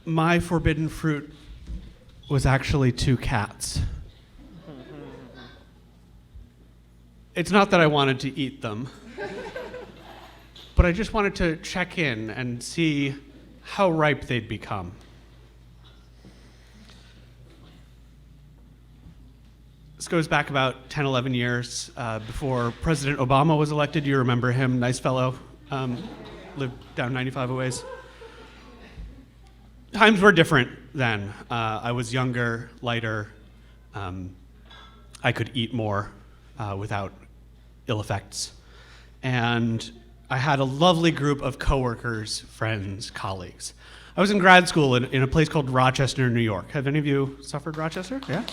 My forbidden fruit was actually 2 cats. It's not that I wanted to eat them, but I just wanted to check in and see how ripe they'd become. This goes back about 10, 11 years before President Obama was elected. You remember him, nice fellow, lived down 95 a ways. Times were different then. I was younger, lighter. I could eat more without ill effects. And I had a lovely group of coworkers, friends, colleagues. I was in grad school in a place called Rochester, New York. Have any of you suffered Rochester? Yeah?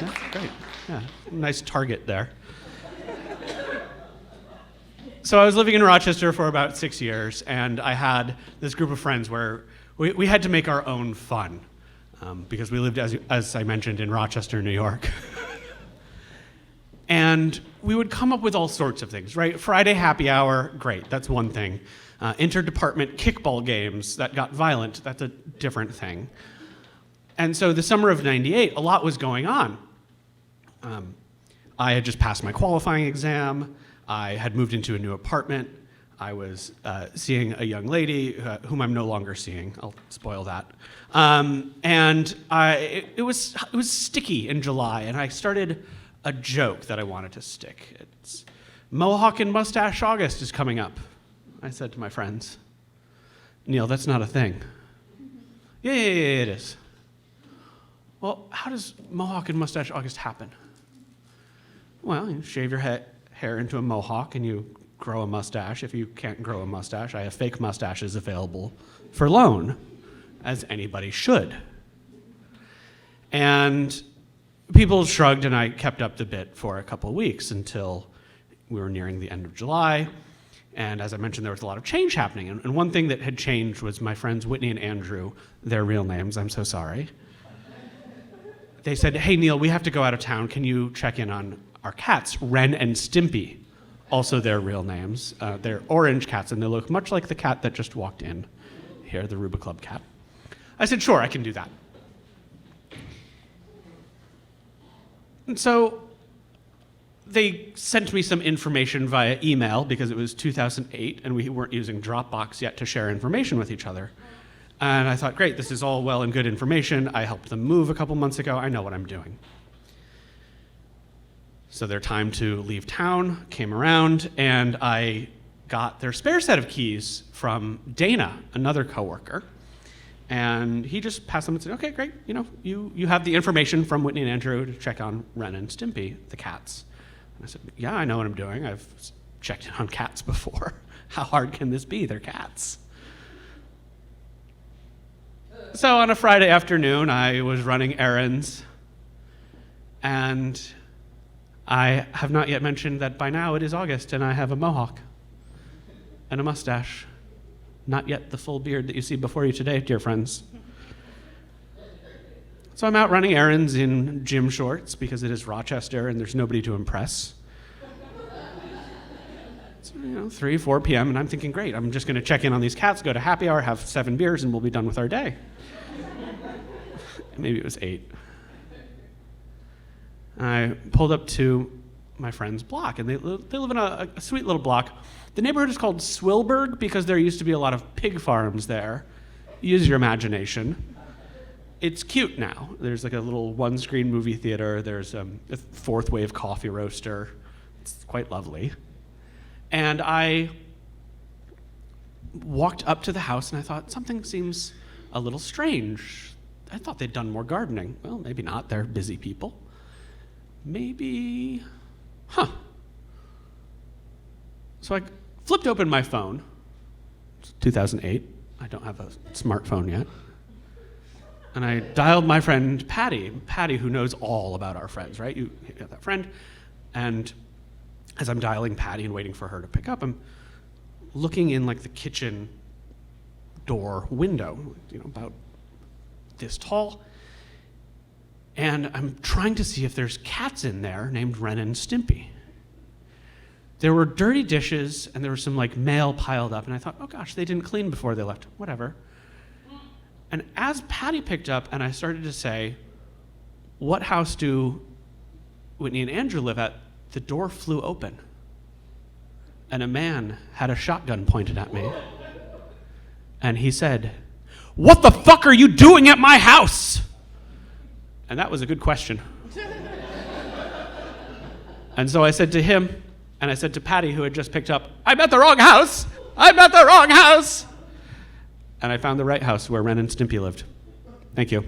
Yeah, great. Yeah, nice target there. So I was living in Rochester for about 6 years, and I had this group of friends where we had to make our own fun because we lived, as I mentioned, in Rochester, New York. And we would come up with all sorts of things, right? Friday happy hour, great, that's one thing. Interdepartment kickball games that got violent, that's a different thing. And so the summer of '98, a lot was going on. I had just passed my qualifying exam. I had moved into a new apartment. I was seeing a young lady whom I'm no longer seeing. I'll spoil that. It was sticky in July, and I started a joke that I wanted to stick. It's Mohawk and Mustache August is coming up, I said to my friends. Neil, that's not a thing. Yeah, it is. Well, how does Mohawk and Mustache August happen? Well, you shave your hair into a mohawk and you grow a mustache. If you can't grow a mustache, I have fake mustaches available for loan, as anybody should. And people shrugged, and I kept up the bit for a couple of weeks until we were nearing the end of July. And as I mentioned, there was a lot of change happening. And one thing that had changed was my friends Whitney and Andrew, their real names, I'm so sorry. They said, hey, Neil, we have to go out of town. Can you check in on our cats, Ren and Stimpy, also their real names. They're orange cats, and they look much like the cat that just walked in here, the Ruba Club cat. I said, sure, I can do that. And so they sent me some information via email because it was 2008 and we weren't using Dropbox yet to share information with each other. And I thought, great, this is all well and good information. I helped them move a couple months ago. I know what I'm doing. So their time to leave town came around, and I got their spare set of keys from Dana, another coworker. And he just passed them and said, okay, great, you have the information from Whitney and Andrew to check on Ren and Stimpy, the cats. And I said, yeah, I know what I'm doing. I've checked in on cats before. How hard can this be? They're cats. So on a Friday afternoon, I was running errands, and I have not yet mentioned that by now it is August and I have a mohawk and a mustache. Not yet the full beard that you see before you today, dear friends. So I'm out running errands in gym shorts because it is Rochester and there's nobody to impress. It's 3, 4 p.m. and I'm thinking, great, I'm just going to check in on these cats, go to happy hour, have 7 beers, and we'll be done with our day. Maybe it was 8. I pulled up to my friend's block, and they live in a sweet little block. The neighborhood is called Swilberg because there used to be a lot of pig farms there. Use your imagination. It's cute now. There's like a little one-screen movie theater. There's a 4th wave coffee roaster. It's quite lovely. And I walked up to the house, and I thought, something seems a little strange. I thought they'd done more gardening. Well, maybe not. They're busy people. Maybe, So I flipped open my phone. It's 2008. I don't have a smartphone yet. And I dialed my friend Patty, who knows all about our friends, right? You have that friend. And as I'm dialing Patty and waiting for her to pick up, I'm looking in like the kitchen door window, about this tall. And I'm trying to see if there's cats in there named Ren and Stimpy. There were dirty dishes, and there was some mail piled up, and I thought, oh gosh, they didn't clean before they left. Whatever. And as Patty picked up and I started to say, what house do Whitney and Andrew live at, the door flew open. And a man had a shotgun pointed at me. And he said, "What the fuck are you doing at my house?" And that was a good question. And so I said to him, and I said to Patty, who had just picked up, "I'm at the wrong house! I'm at the wrong house!" And I found the right house where Ren and Stimpy lived. Thank you.